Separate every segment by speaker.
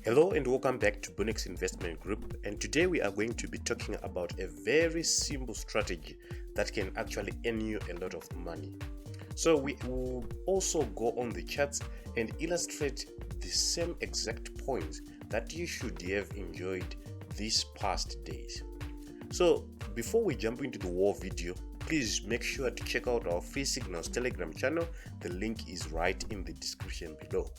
Speaker 1: Hello and welcome back to Bunnex Investment Group, and today we are going to be talking about a very simple strategy that can actually earn you a lot of money. So we will also go on the charts and illustrate the same exact points that you should have enjoyed these past days. So before we jump into the war video, please make sure to check out our free signals Telegram channel. The link is right in the description below.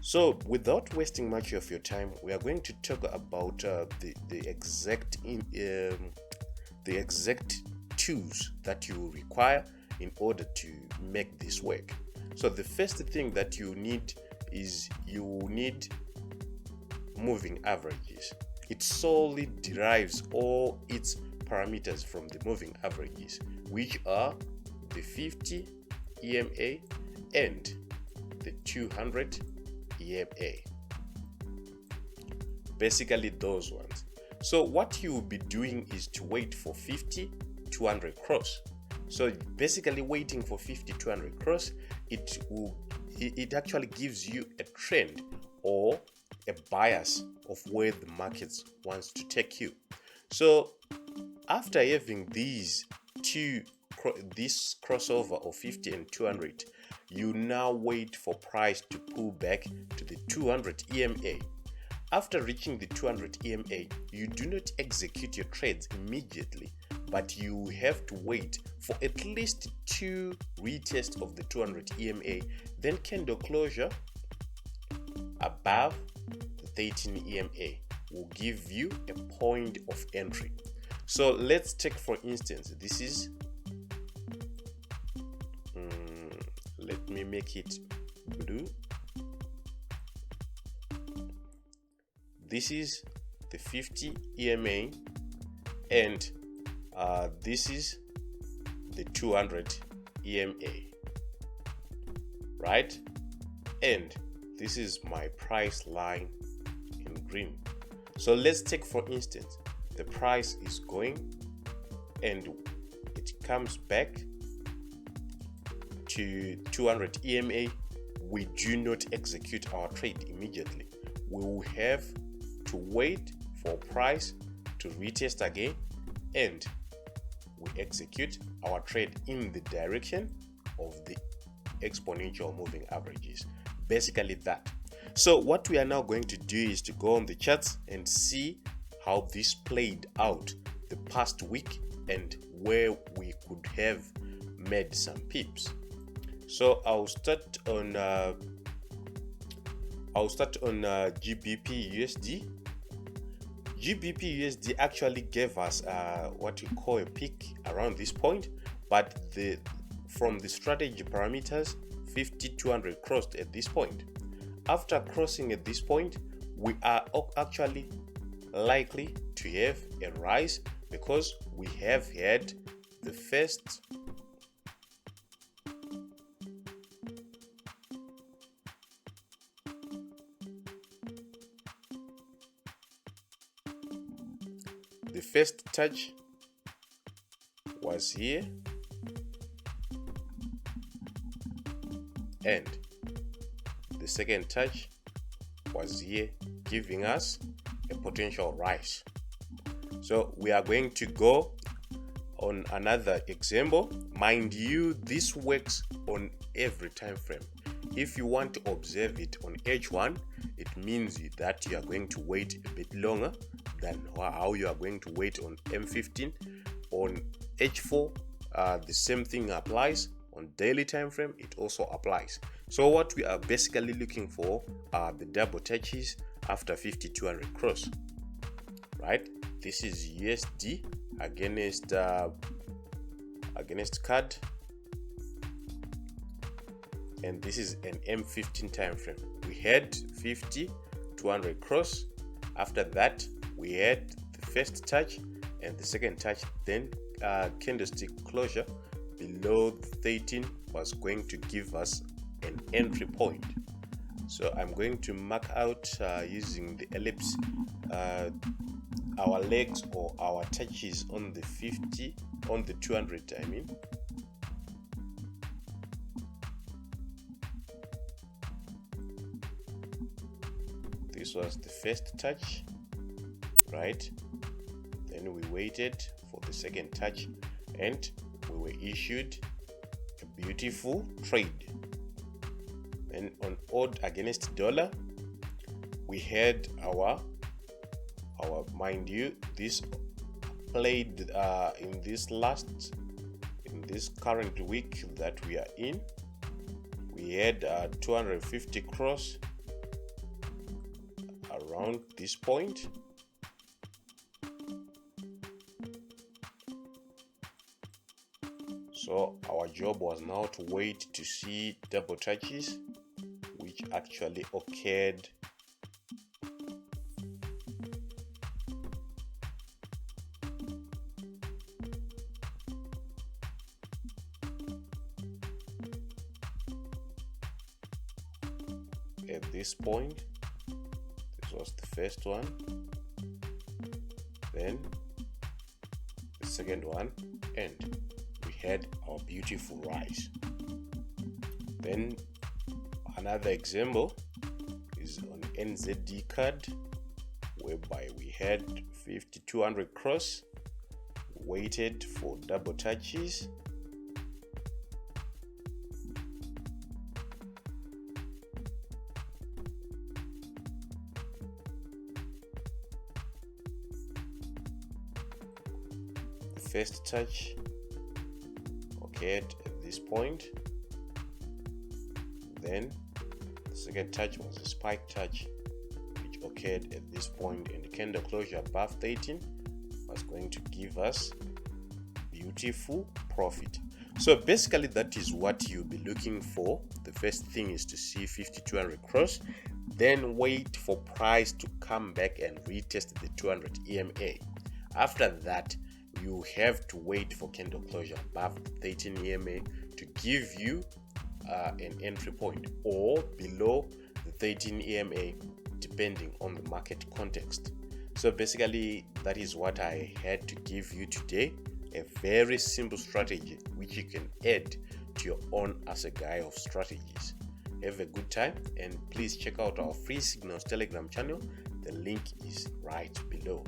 Speaker 1: So without wasting much of your time, we are going to talk about the exact tools that you require in order to make this work. So the first thing that you need is you need moving averages. It solely derives all its parameters from the moving averages, which are the 50 EMA and the 200 EMA. Basically those ones. So what you will be doing is to wait for 50 200 cross. So basically waiting for 50 200 cross, it actually gives you a trend or a bias of where the market wants to take you. So after having this crossover of 50 and 200, you now wait for price to pull back to the 200 EMA. After reaching the 200 EMA, you do not execute your trades immediately, but you have to wait for at least 2 retests of the 200 EMA, then candle closure above the 13 EMA will give you a point of entry. So let's take, for instance, this is let me make it blue. This is the 50 EMA and this is the 200 EMA, right? And this is my price line in green. So let's take, for instance, the price is going and it comes back to 200 EMA. We do not execute our trade immediately. We will have to wait for price to retest again and we execute our trade in the direction of the exponential moving averages. Basically that. So what we are now going to do is to go on the charts and see how this played out the past week and where we could have made some pips. So I'll start on GBP USD. GBP USD actually gave us what we call a peak around this point, but from the strategy parameters, 50 200 crossed at this point. After crossing at this point, we are actually likely to have a rise because we have had the first touch was here and the second touch was here, giving us a potential rise. So we are going to go on another example. Mind you, this works on every time frame. If you want to observe it on H1, it means that you are going to wait a bit longer than how you are going to wait on M15. On H4, the same thing applies. On daily time frame, it also applies. So what we are basically looking for are the double touches after 50 200 cross, right? This is USD against CAD, and this is an M15 time frame. We had 50 200 cross. After that, we had the first touch and the second touch, then candlestick closure below 13 was going to give us an entry point. So I'm going to mark out using the ellipse our legs or our touches on the 50, on the 200 I mean. This was the first touch, right? Then we waited for the second touch and we were issued a beautiful trade. Then on odd against dollar, we had our mind you, this played in this current week that we are in. We had 250 cross around this point. So our job was now to wait to see double touches, which actually occurred at this point. This was the first one, then the second one, and we had our beautiful rise. Then another example is on NZD card, whereby we had 5200 cross, waited for double touches, the first touch occurred at this point, then the second touch was a spike touch which occurred at this point, and the candle closure above 13 was going to give us beautiful profit. So basically that is what you'll be looking for. The first thing is to see 5200 cross, then wait for price to come back and retest the 200 EMA. After that, you have to wait for candle closure above the 13 EMA to give you an entry point, or below the 13 EMA, depending on the market context. So basically that is what I had to give you today, a very simple strategy which you can add to your own as a guy of strategies. Have a good time, and please check out our free signals Telegram channel. The link is right below.